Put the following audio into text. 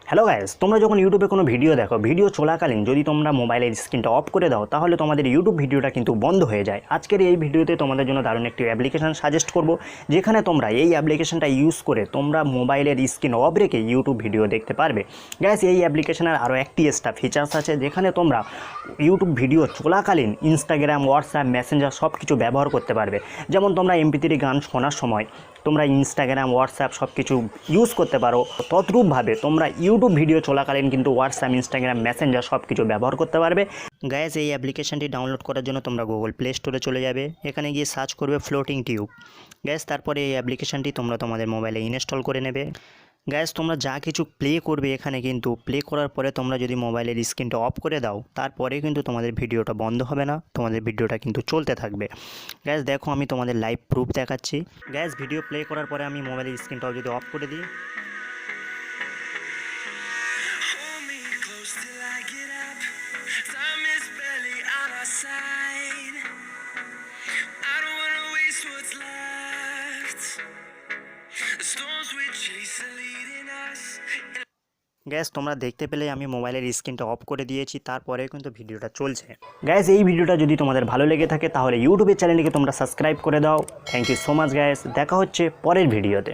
Hello guys, তোমরা যখন ইউটিউবে কোনো ভিডিও দেখো, ভিডিও চলাকালীন যদি তোমরা মোবাইলের স্ক্রিনটা অফ করে দাও তাহলে তোমাদের ইউটিউব ভিডিওটা কিন্তু বন্ধ হয়ে যায়। আজকের এই ভিডিওতে তোমাদের জন্য দারুণ একটি অ্যাপ্লিকেশন সাজেস্ট করব, যেখানে তোমরা এই অ্যাপ্লিকেশনটা ইউজ করে তোমরা মোবাইলের স্ক্রিন অফ রেখে ইউটিউব ভিডিও দেখতে পারবে। গাইস, এই অ্যাপ্লিকেশনের আরও একটি এক্সট্রা ফিচার্স আছে, যেখানে তোমরা ইউটিউব ভিডিও চলাকালীন ইনস্টাগ্রাম, হোয়াটসঅ্যাপ, মেসেঞ্জার সব কিছু ব্যবহার করতে পারবে। যেমন তোমরা MP3 গান শোনার সময় তোমরা ইনস্টাগ্রাম, হোয়াটসঅ্যাপ সব কিছু ইউজ করতে পারো, তদ্রূপভাবে তোমরা ইউটিউব ভিডিও চলাকালীন কিন্তু হোয়াটসঅ্যাপ, ইনস্টাগ্রাম, মেসেঞ্জার সব কিছু ব্যবহার করতে পারবে। গাইস, এই অ্যাপ্লিকেশনটি ডাউনলোড করার জন্য তোমরা গুগল প্লে স্টোরে চলে যাবে, এখানে গিয়ে সার্চ করবে ফ্লোটিং টিউব। গাইস, তারপরে এই অ্যাপ্লিকেশনটি তোমরা তোমাদের মোবাইলে ইনস্টল করে নেবে। গাইস, তোমরা যা কিছু প্লে করবে এখানে কিন্তু প্লে করার পরে তোমরা যদি মোবাইলের স্ক্রিনটা অফ করে দাও তারপরে কিন্তু তোমাদের ভিডিওটা বন্ধ হবে না, তোমাদের ভিডিওটা কিন্তু চলতে থাকবে। গাইস দেখো, আমি তোমাদের লাইভ প্রুফ দেখাচ্ছি। গাইস, ভিডিও প্লে করার পরে আমি মোবাইলের স্ক্রিনটাও যদি অফ করে দিই, গ্যাস তোমরা দেখতে পেলে আমি মোবাইলের স্ক্রিনটা অফ করে দিয়েছি, তারপরে কিন্তু ভিডিওটা চলছে। গ্যাস, এই ভিডিওটা যদি তোমাদের ভালো লেগে থাকে তাহলে ইউটিউবের চ্যানেলটিকে তোমরা সাবস্ক্রাইব করে দাও। Thank you so much guys, দেখা হচ্ছে পরের ভিডিওতে।